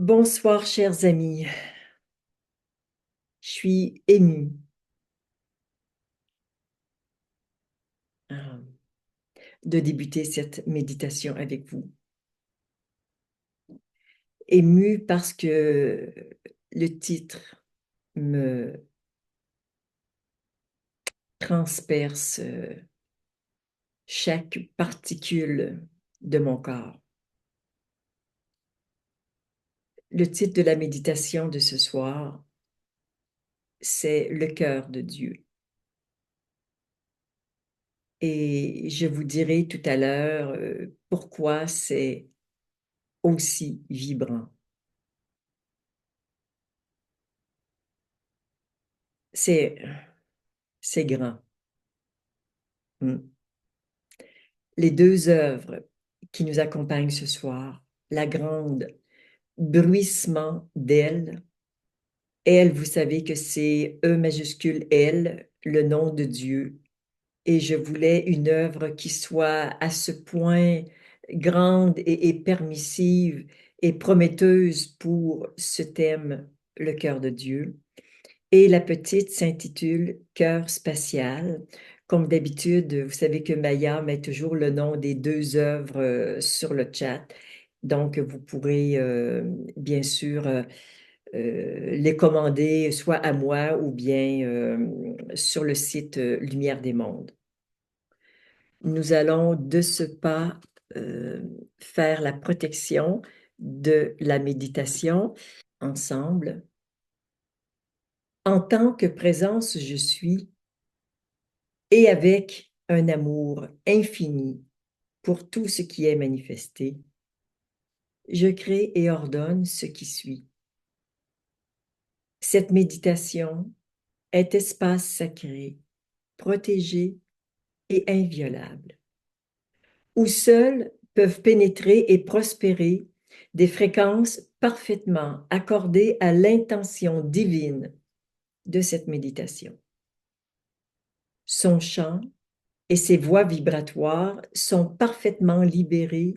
Bonsoir, chers amis. Je suis émue euh, de débuter cette méditation avec vous. Émue parce que le titre me transperce chaque particule de mon corps. Le titre de la méditation de ce soir, c'est Le cœur de Dieu. Et je vous dirai tout à l'heure pourquoi c'est aussi vibrant. C'est, c'est grand. Mm. Les deux œuvres qui nous accompagnent ce soir, la grande bruissement d'elle. Elle, vous savez que c'est E majuscule L, le nom de Dieu. Et je voulais une œuvre qui soit à ce point grande et permissive et prometteuse pour ce thème, le cœur de Dieu. Et la petite s'intitule Cœur spatial. Comme d'habitude, vous savez que Maya met toujours le nom des deux œuvres sur le chat. Donc, vous pourrez bien sûr les commander soit à moi ou bien sur le site Lumière des Mondes. Nous allons de ce pas euh, faire la protection de la méditation ensemble. En tant que présence, je suis et avec un amour infini pour tout ce qui est manifesté, je crée et ordonne ce qui suit. Cette méditation est espace sacré, protégé et inviolable, où seuls peuvent pénétrer et prospérer des fréquences parfaitement accordées à l'intention divine de cette méditation. Son chant et ses voies vibratoires sont parfaitement libérées,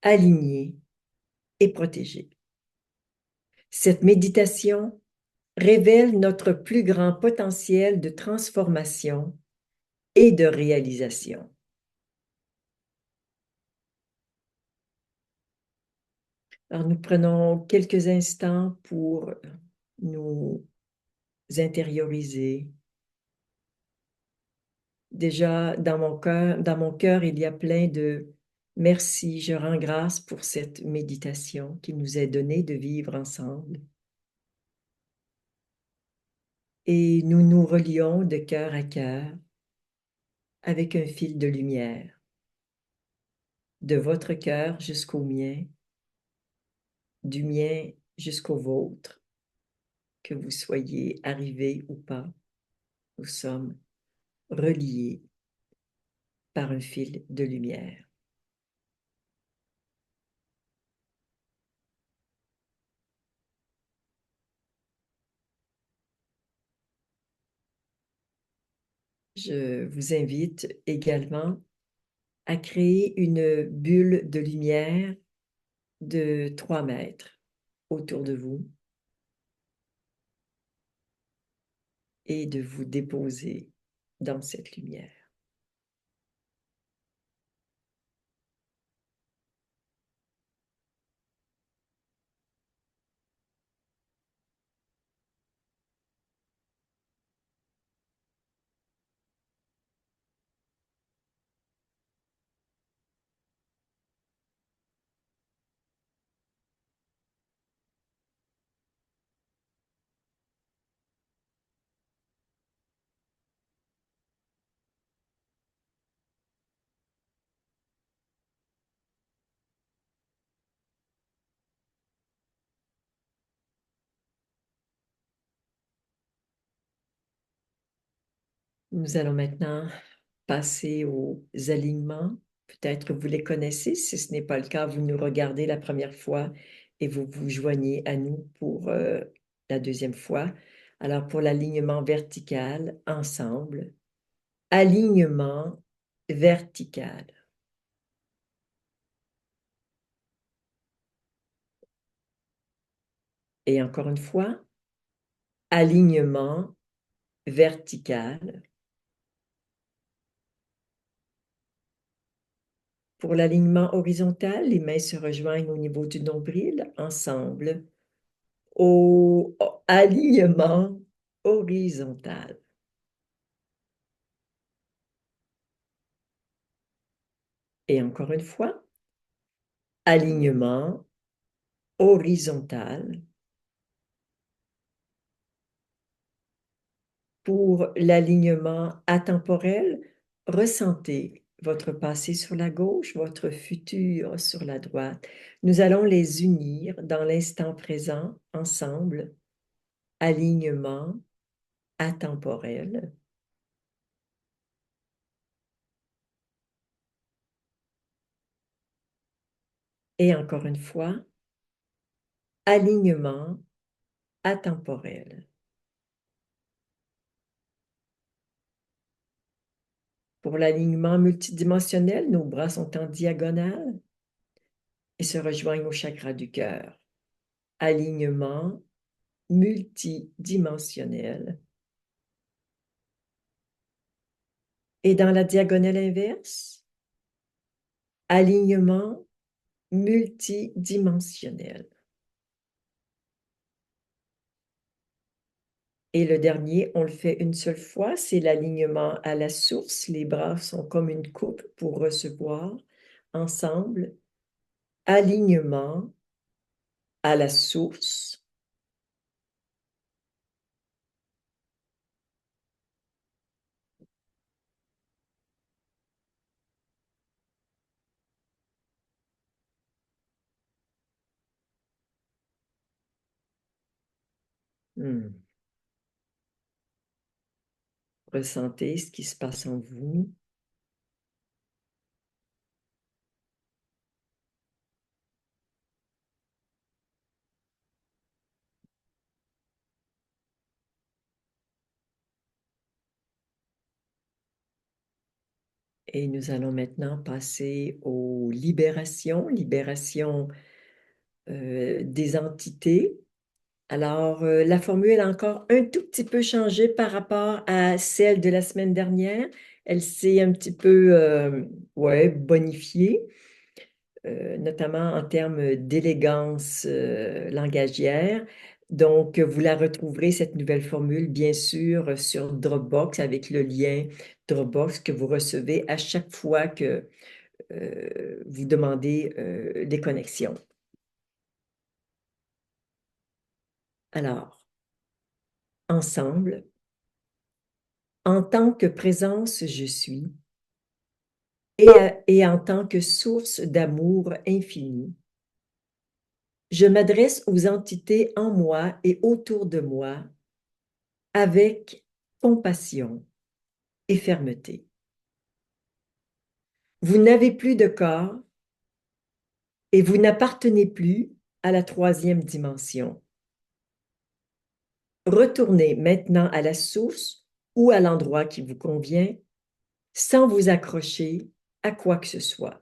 alignées et protégées. Cette méditation révèle notre plus grand potentiel de transformation et de réalisation. Alors, nous prenons quelques instants pour nous intérioriser. Déjà, dans mon cœur, il y a plein de merci, je rends grâce pour cette méditation qui nous est donnée de vivre ensemble. Et nous nous relions de cœur à cœur avec un fil de lumière, de votre cœur jusqu'au mien, du mien jusqu'au vôtre, que vous soyez arrivé ou pas, nous sommes reliés par un fil de lumière. Je vous invite également à créer une bulle de lumière de 3 mètres autour de vous et de vous déposer dans cette lumière. Nous allons maintenant passer aux alignements. Peut-être vous les connaissez. Si ce n'est pas le cas, vous nous regardez la première fois et vous vous joignez à nous pour la deuxième fois. Alors, pour l'alignement vertical, ensemble, alignement vertical. Et encore une fois, alignement vertical. Pour l'alignement horizontal, les mains se rejoignent au niveau du nombril, ensemble, au alignement horizontal. Et encore une fois, alignement horizontal. Pour l'alignement atemporel, ressentez votre passé sur la gauche, votre futur sur la droite. Nous allons les unir dans l'instant présent, ensemble. Alignement atemporel. Et encore une fois, alignement atemporel. Pour l'alignement multidimensionnel, nos bras sont en diagonale et se rejoignent au chakra du cœur. Alignement multidimensionnel. Et dans la diagonale inverse, alignement multidimensionnel. Et le dernier, on le fait une seule fois, c'est l'alignement à la source. Les bras sont comme une coupe pour recevoir ensemble. Alignement à la source. Ressentez ce qui se passe en vous. Et nous allons maintenant passer aux libérations, libération des entités. Alors, la formule a encore un tout petit peu changé par rapport à celle de la semaine dernière. Elle s'est un petit peu ouais, bonifiée, notamment en termes d'élégance langagière. Donc, vous la retrouverez, cette nouvelle formule, bien sûr, sur Dropbox avec le lien Dropbox que vous recevez à chaque fois que vous demandez des connexions. Alors, ensemble, en tant que présence, je suis, et en tant que source d'amour infini, je m'adresse aux entités en moi et autour de moi avec compassion et fermeté. Vous n'avez plus de corps et vous n'appartenez plus à la troisième dimension. Retournez maintenant à la source ou à l'endroit qui vous convient sans vous accrocher à quoi que ce soit.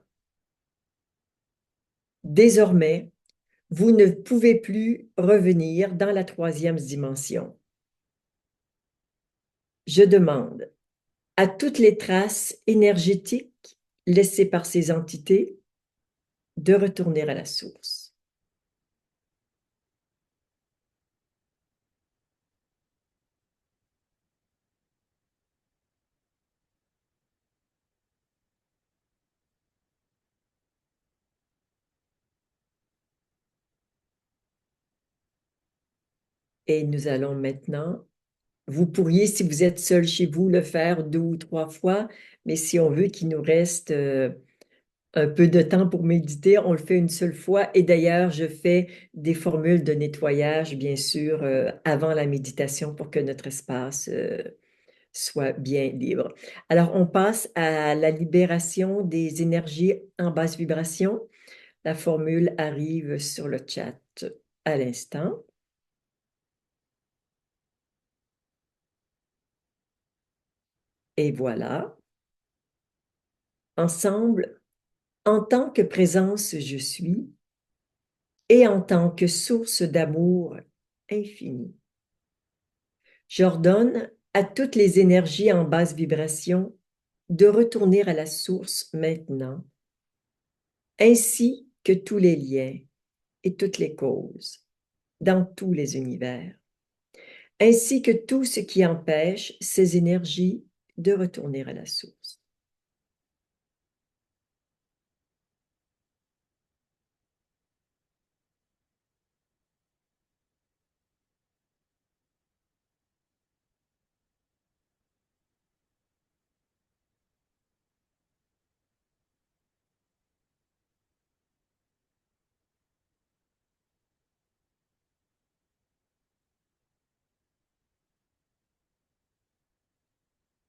Désormais, vous ne pouvez plus revenir dans la troisième dimension. Je demande à toutes les traces énergétiques laissées par ces entités de retourner à la source. Et nous allons maintenant, vous pourriez, si vous êtes seul chez vous, le faire 2 ou 3 fois, mais si on veut qu'il nous reste un peu de temps pour méditer, on le fait une seule fois. Et d'ailleurs, je fais des formules de nettoyage, bien sûr, avant la méditation pour que notre espace soit bien libre. Alors, on passe à la libération des énergies en basse vibration. La formule arrive sur le chat à l'instant. Et voilà. Ensemble, en tant que présence, je suis, et en tant que source d'amour infini. J'ordonne à toutes les énergies en basse vibration de retourner à la source maintenant, ainsi que tous les liens et toutes les causes dans tous les univers, ainsi que tout ce qui empêche ces énergies de retourner à la source.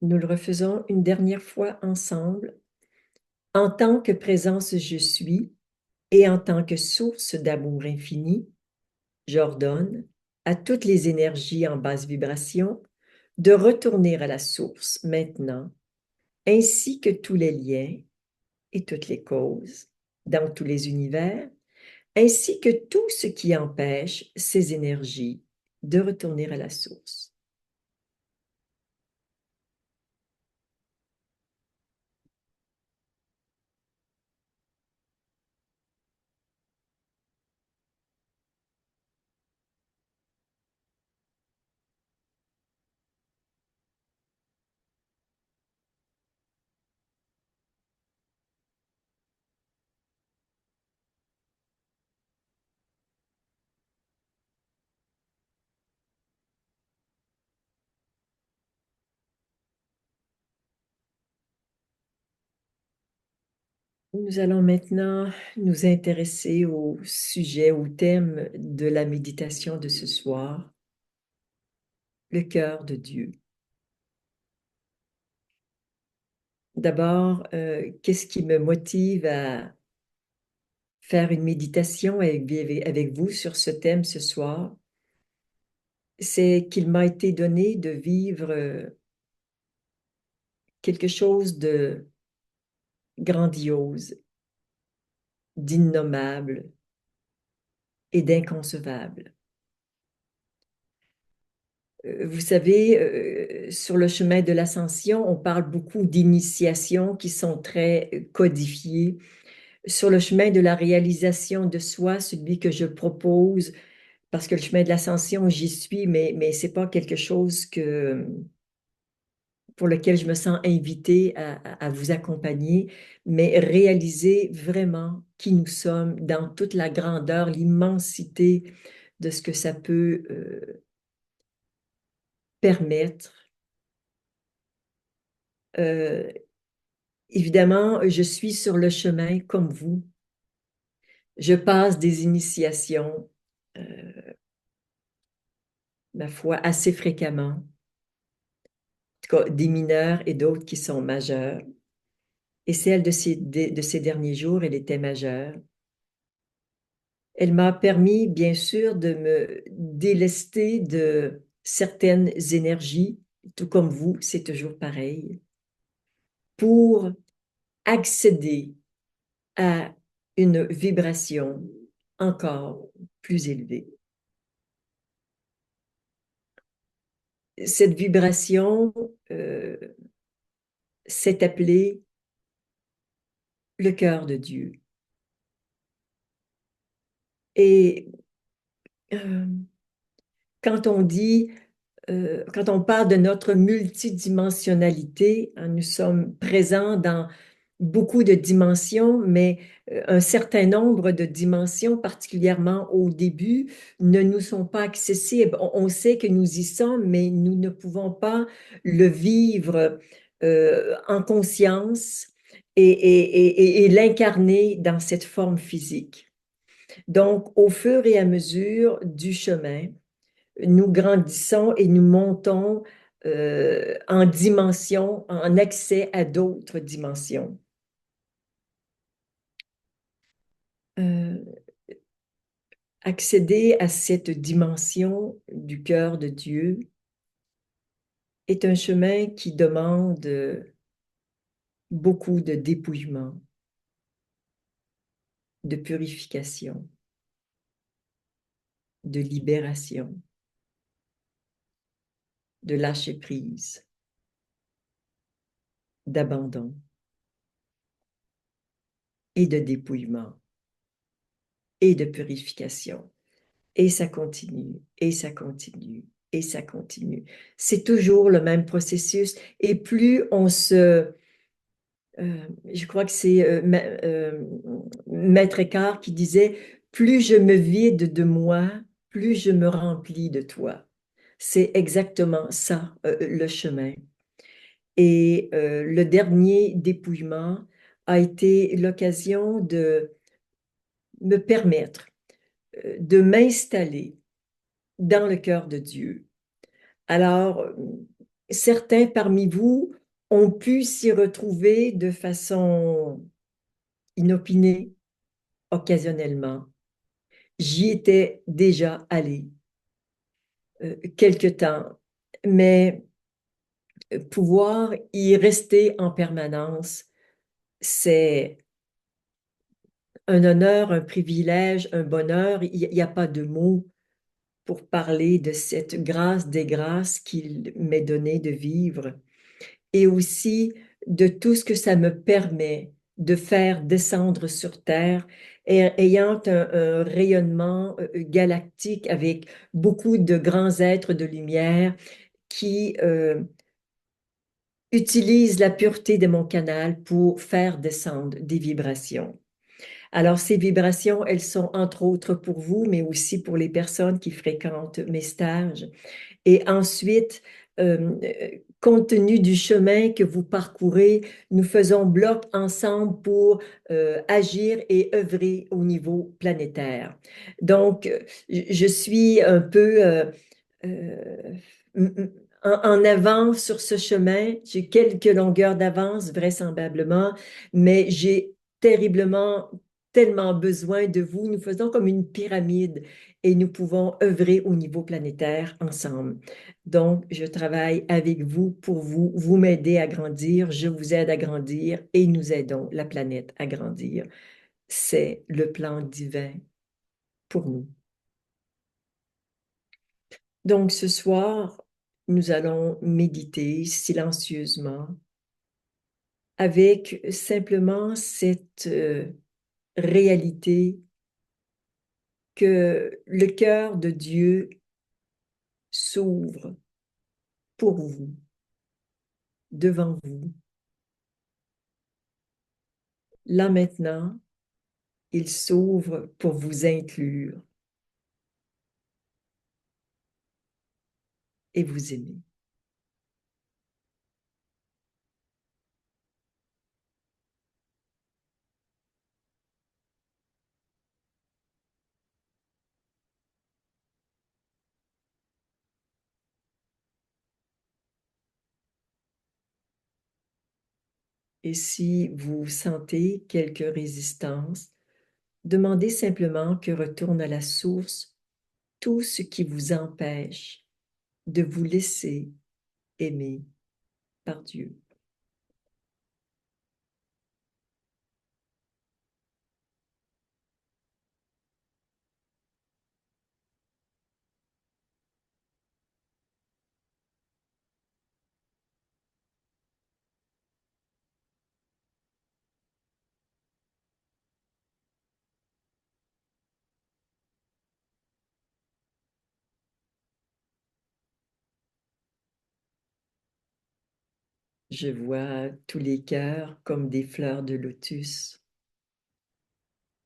Nous le refaisons une dernière fois ensemble. En tant que présence je suis et en tant que source d'amour infini, j'ordonne à toutes les énergies en basse vibration de retourner à la source maintenant, ainsi que tous les liens et toutes les causes dans tous les univers, ainsi que tout ce qui empêche ces énergies de retourner à la source. Nous allons maintenant nous intéresser au sujet, au thème de la méditation de ce soir, le cœur de Dieu. D'abord, qu'est-ce qui me motive à faire une méditation avec vous sur ce thème ce soir? C'est qu'il m'a été donné de vivre quelque chose de grandiose, d'innommable et d'inconcevable. Vous savez, sur le chemin de l'ascension, on parle beaucoup d'initiations qui sont très codifiées. Sur le chemin de la réalisation de soi, celui que je propose, parce que le chemin de l'ascension, j'y suis, mais ce n'est pas quelque chose pour lequel je me sens invitée à vous accompagner, mais réaliser vraiment qui nous sommes dans toute la grandeur, l'immensité de ce que ça peut permettre. Euh, Évidemment, je suis sur le chemin comme vous. Je passe des initiations, ma foi, assez fréquemment. En tout cas, des mineures et d'autres qui sont majeures. Et celle de ces derniers jours, elle était majeure. Elle m'a permis, bien sûr, de me délester de certaines énergies, tout comme vous, c'est toujours pareil, pour accéder à une vibration encore plus élevée. Cette vibration s'est appelée le cœur de Dieu. Et euh, quand on dit, quand on parle de notre multidimensionnalité, hein, nous sommes présents dans beaucoup de dimensions, mais un certain nombre de dimensions, particulièrement au début, ne nous sont pas accessibles. On sait que nous y sommes, mais nous ne pouvons pas le vivre en conscience et l'incarner dans cette forme physique. Donc, au fur et à mesure du chemin, nous grandissons et nous montons en dimension, en accès à d'autres dimensions. Euh, Accéder à cette dimension du cœur de Dieu est un chemin qui demande beaucoup de dépouillement, de purification. de libération, de lâcher prise, d'abandon et de dépouillement et de purification. Et ça continue, et ça continue, et ça continue. C'est toujours le même processus. Et plus on se... je crois que c'est Maître Eckhart qui disait, plus je me vide de moi, plus je me remplis de toi. C'est exactement ça, le chemin. Et le dernier dépouillement a été l'occasion de me permettre de m'installer dans le cœur de Dieu. Alors, certains parmi vous ont pu s'y retrouver de façon inopinée, occasionnellement. J'y étais déjà allée quelque temps, mais pouvoir y rester en permanence, c'est un honneur, un privilège, un bonheur. Il n'y a pas de mots pour parler de cette grâce des grâces qu'il m'est donné de vivre et aussi de tout ce que ça me permet de faire descendre sur Terre, ayant un rayonnement galactique avec beaucoup de grands êtres de lumière qui utilisent la pureté de mon canal pour faire descendre des vibrations. Alors, ces vibrations, elles sont entre autres pour vous, mais aussi pour les personnes qui fréquentent mes stages. Et ensuite, compte tenu du chemin que vous parcourez, nous faisons bloc ensemble pour agir et œuvrer au niveau planétaire. Donc, je suis un peu en avance sur ce chemin. J'ai quelques longueurs d'avance, vraisemblablement, mais j'ai terriblement, tellement besoin de vous. Nous faisons comme une pyramide et nous pouvons œuvrer au niveau planétaire ensemble. Donc, je travaille avec vous pour vous, vous m'aidez à grandir, je vous aide à grandir et nous aidons la planète à grandir. C'est le plan divin pour nous. Donc, ce soir, nous allons méditer silencieusement avec simplement cette réalité que le cœur de Dieu s'ouvre pour vous, devant vous. Là maintenant, il s'ouvre pour vous inclure et vous aimer. Et si vous sentez quelques résistances, demandez simplement que retourne à la source tout ce qui vous empêche de vous laisser aimer par Dieu. Je vois tous les cœurs comme des fleurs de lotus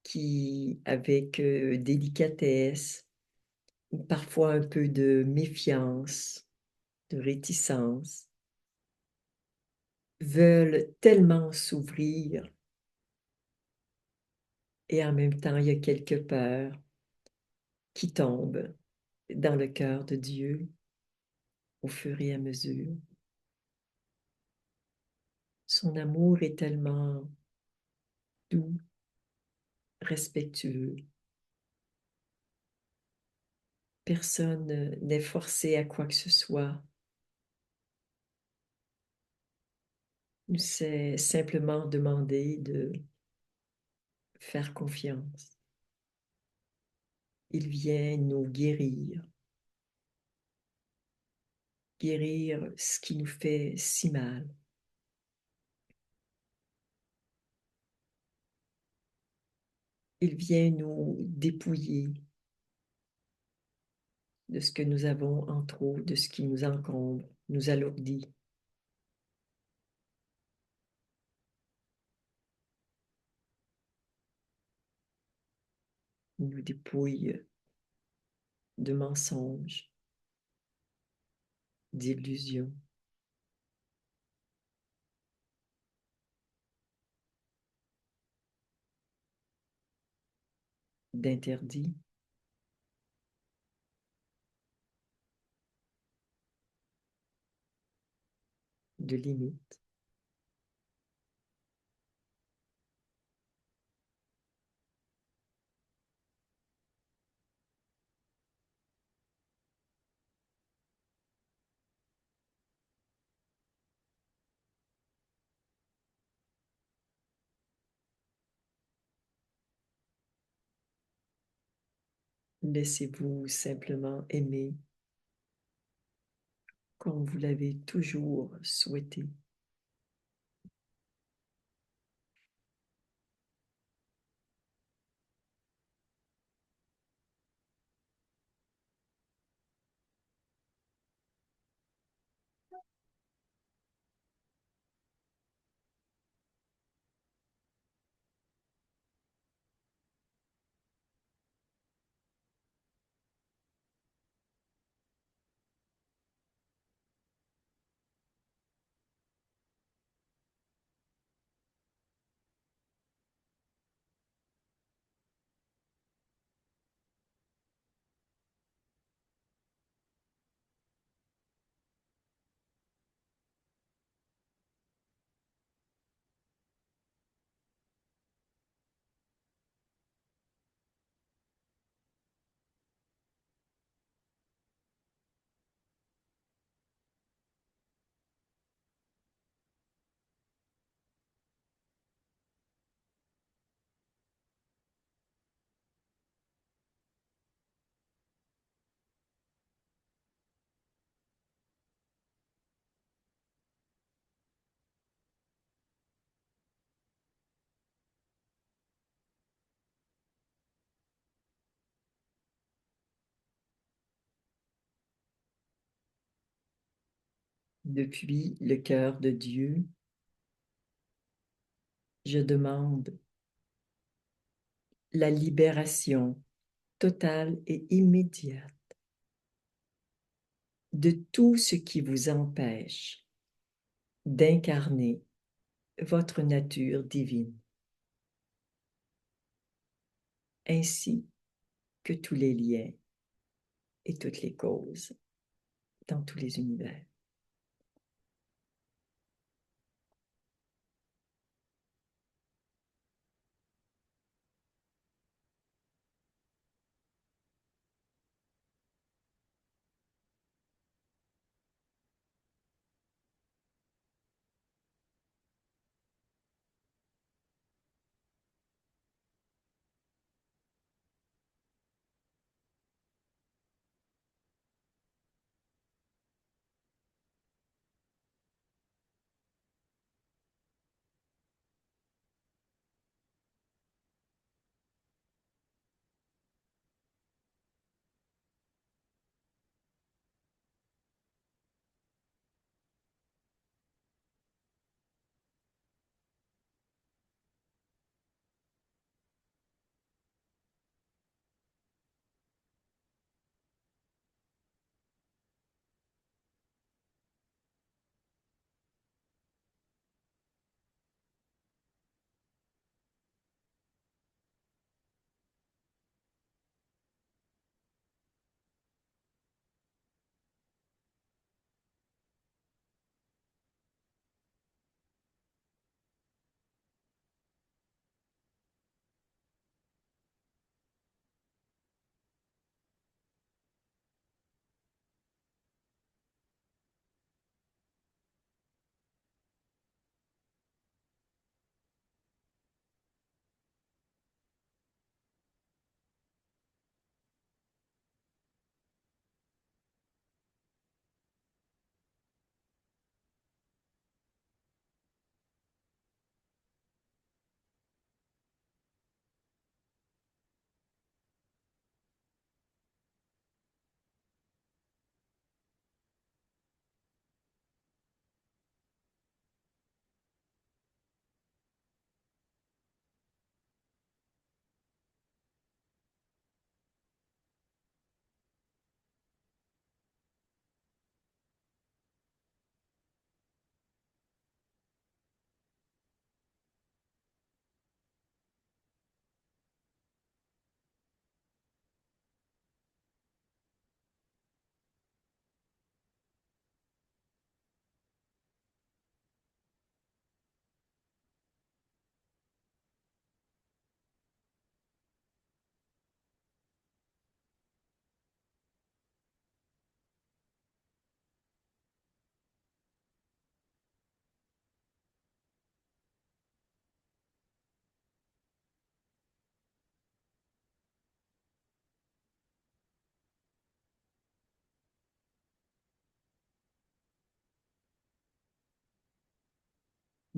qui, avec délicatesse, parfois un peu de méfiance, de réticence, veulent tellement s'ouvrir et en même temps, il y a quelques peurs qui tombent dans le cœur de Dieu au fur et à mesure. Son amour est tellement doux, respectueux. Personne n'est forcé à quoi que ce soit. C'est simplement demander de faire confiance. Il vient nous guérir, guérir ce qui nous fait si mal. Il vient nous dépouiller de ce que nous avons en trop, de ce qui nous encombre, nous alourdit. Il nous dépouille de mensonges, d'illusions, d'interdits, de limites. Laissez-vous simplement aimer comme vous l'avez toujours souhaité. Depuis le cœur de Dieu, je demande la libération totale et immédiate de tout ce qui vous empêche d'incarner votre nature divine, ainsi que tous les liens et toutes les causes dans tous les univers.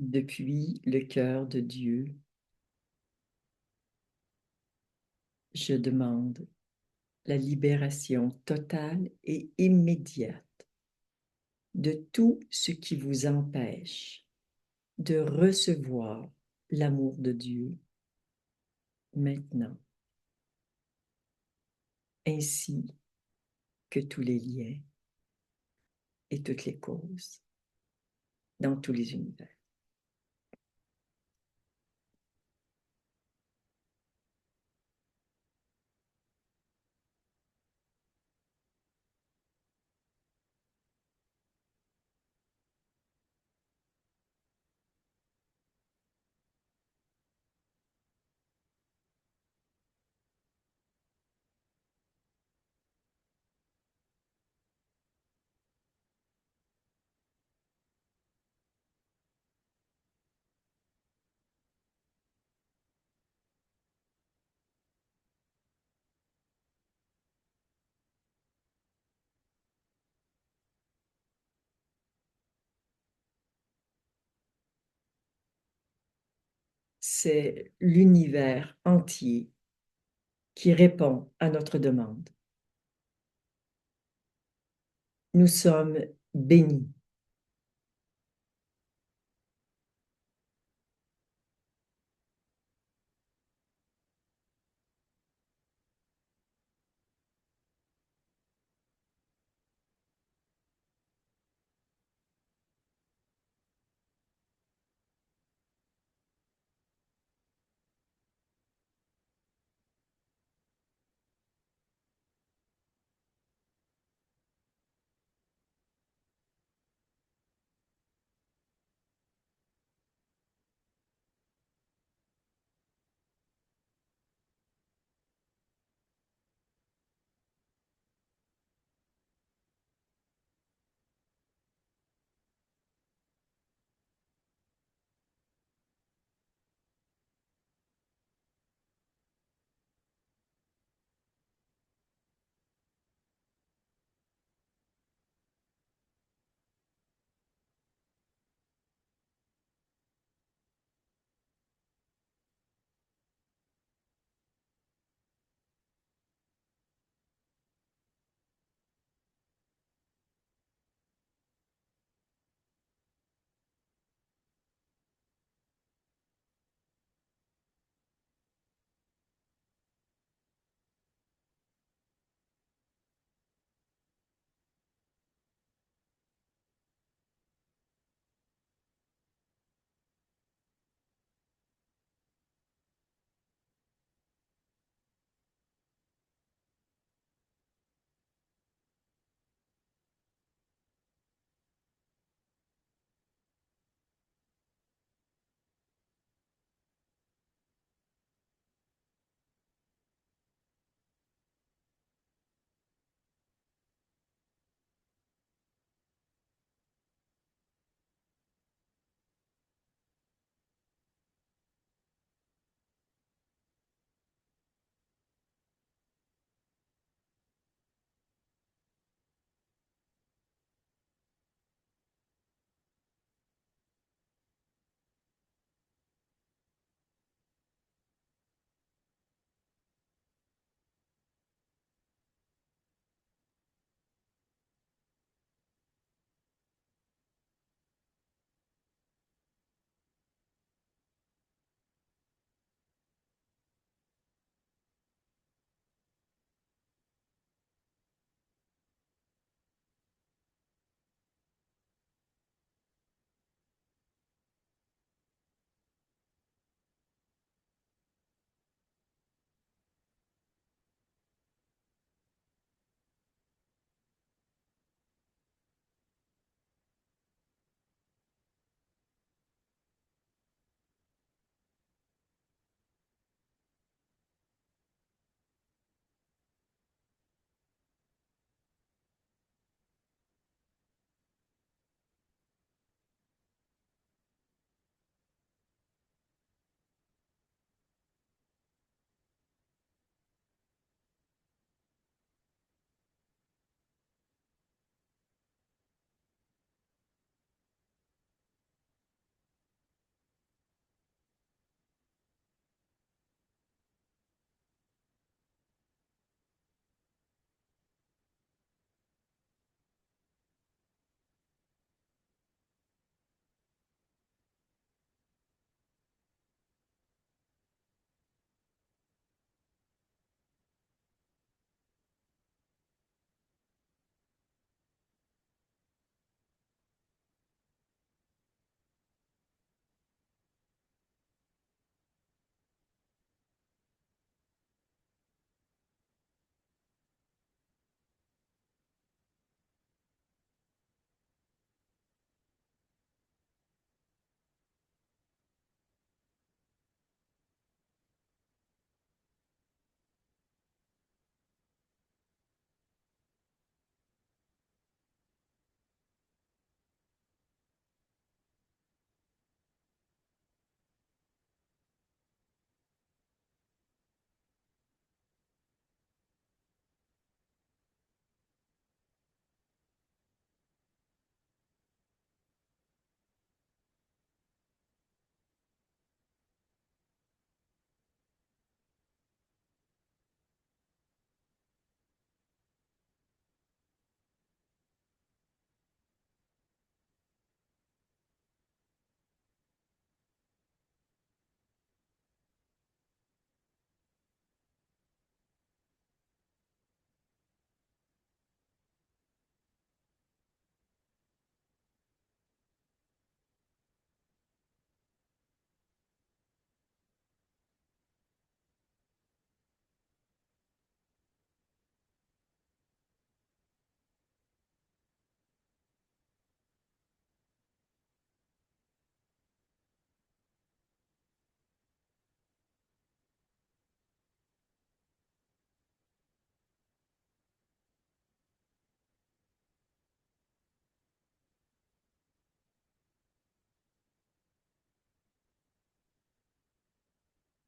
depuis le cœur de Dieu, je demande la libération totale et immédiate de tout ce qui vous empêche de recevoir l'amour de Dieu maintenant, ainsi que tous les liens et toutes les causes dans tous les univers. C'est l'univers entier qui répond à notre demande. Nous sommes bénis.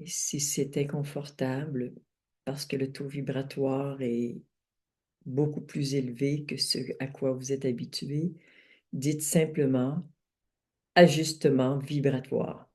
Si c'est inconfortable, parce que le taux vibratoire est beaucoup plus élevé que ce à quoi vous êtes habitué, dites simplement ajustement vibratoire.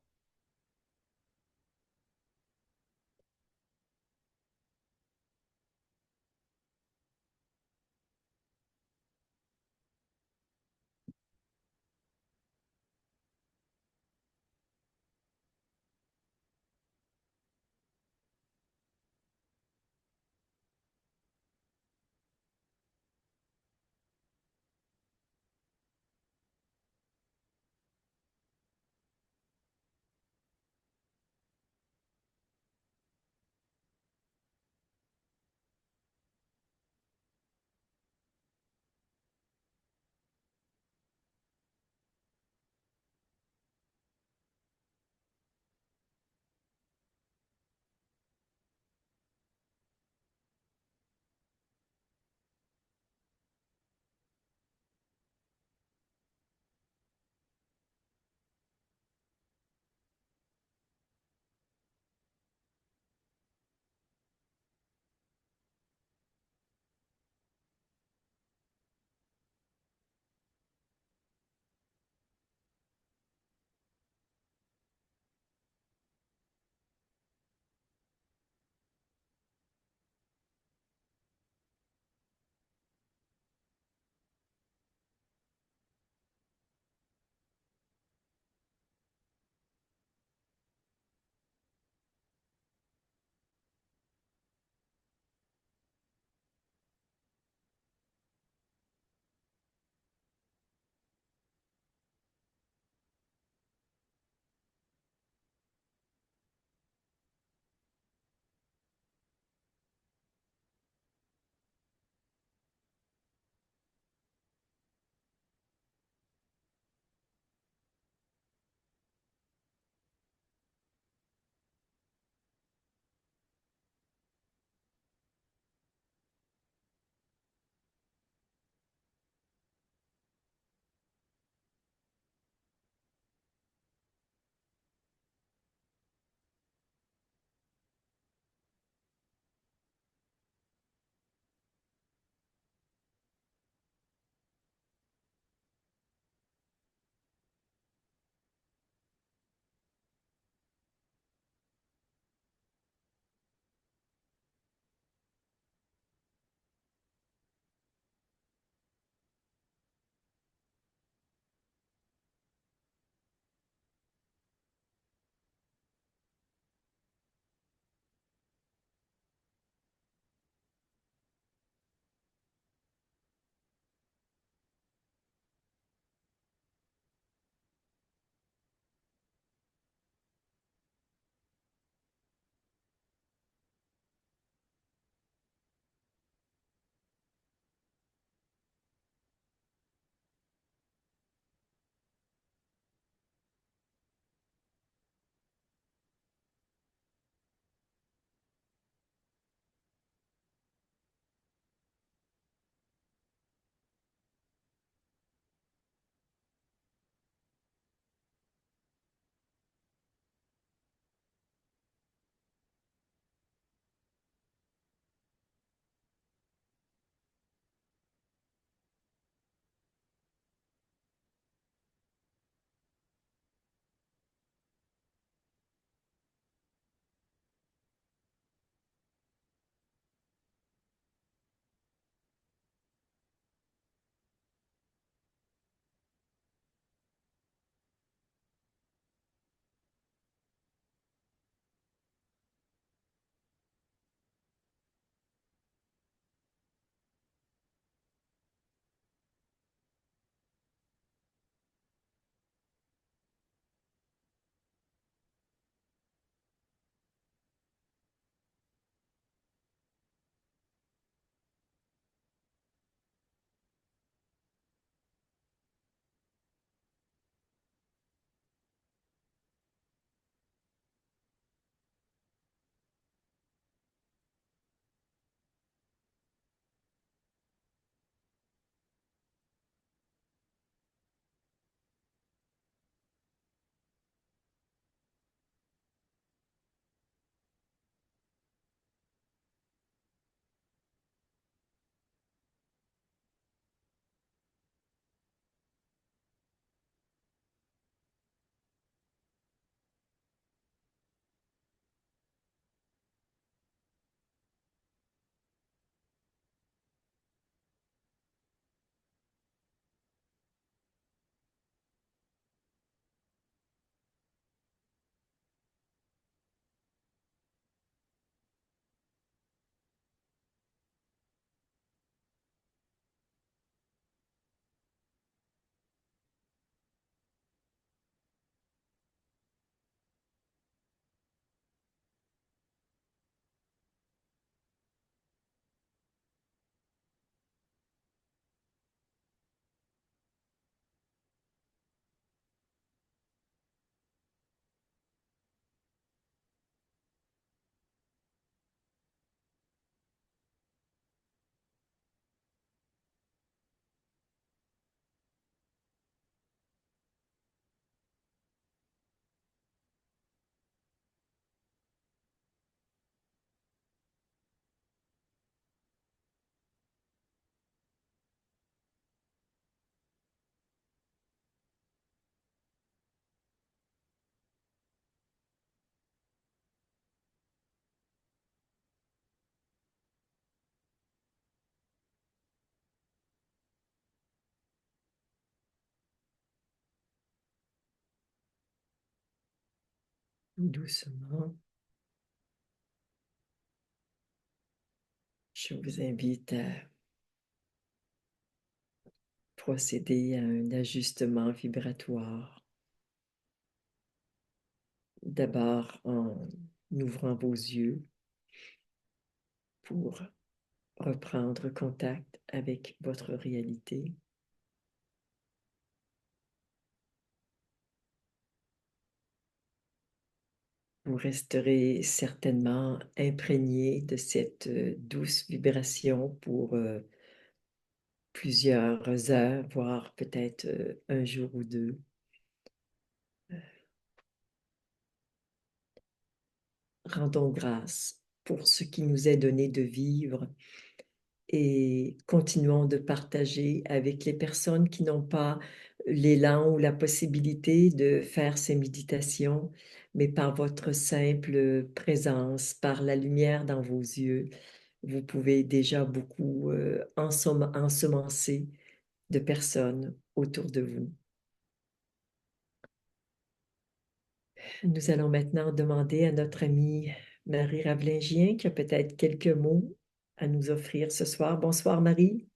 Doucement, je vous invite à procéder à un ajustement vibratoire. D'abord en ouvrant vos yeux pour reprendre contact avec votre réalité. Vous resterez certainement imprégné de cette douce vibration pour plusieurs heures, voire peut-être un jour ou deux. Rendons grâce pour ce qui nous est donné de vivre et continuons de partager avec les personnes qui n'ont pas l'élan ou la possibilité de faire ces méditations, mais par votre simple présence, par la lumière dans vos yeux, vous pouvez déjà beaucoup ensemencer de personnes autour de vous. Nous allons maintenant demander à notre amie Marie Ravlingien qui a peut-être quelques mots à nous offrir ce soir. Bonsoir Marie.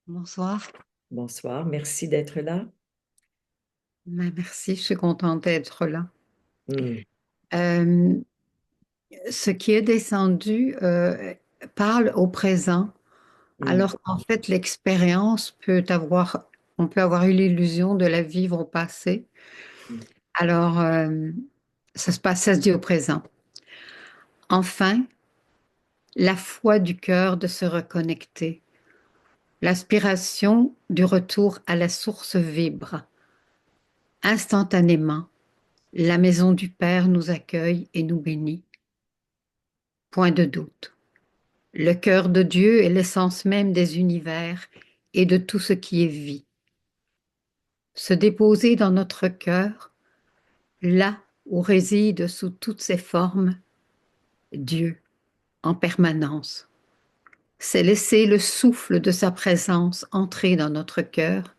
Bonsoir. Bonsoir, merci d'être là. Merci, je suis contente d'être là. Hmm, Euh, Ce qui est descendu parle au présent, hmm, alors qu'en fait, on peut avoir eu l'illusion de la vivre au passé. hmm, Alors, ça se dit au présent. Enfin, la foi du cœur de se reconnecter. L'aspiration du retour à la source vibre. Instantanément, la maison du Père nous accueille et nous bénit. Point de doute. Le cœur de Dieu est l'essence même des univers et de tout ce qui est vie. Se déposer dans notre cœur, là où réside sous toutes ses formes Dieu en permanence. C'est laisser le souffle de sa présence entrer dans notre cœur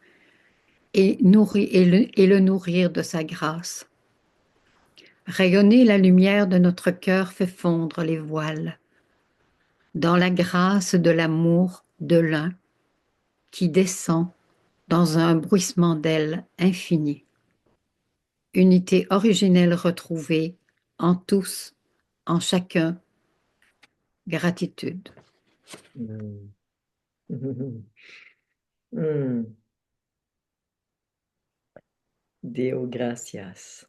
et le nourrir de sa grâce. Rayonner la lumière de notre cœur fait fondre les voiles dans la grâce de l'amour de l'un qui descend dans un bruissement d'ailes infini. Unité originelle retrouvée en tous, en chacun, gratitude. hmm, hmm, hmm. Deo gracias.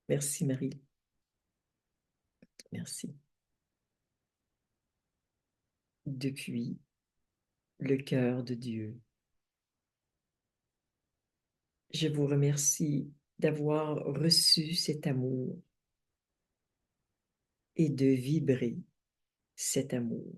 Merci Marie, merci. Depuis le cœur de Dieu, je vous remercie d'avoir reçu cet amour et de vibrer cet amour.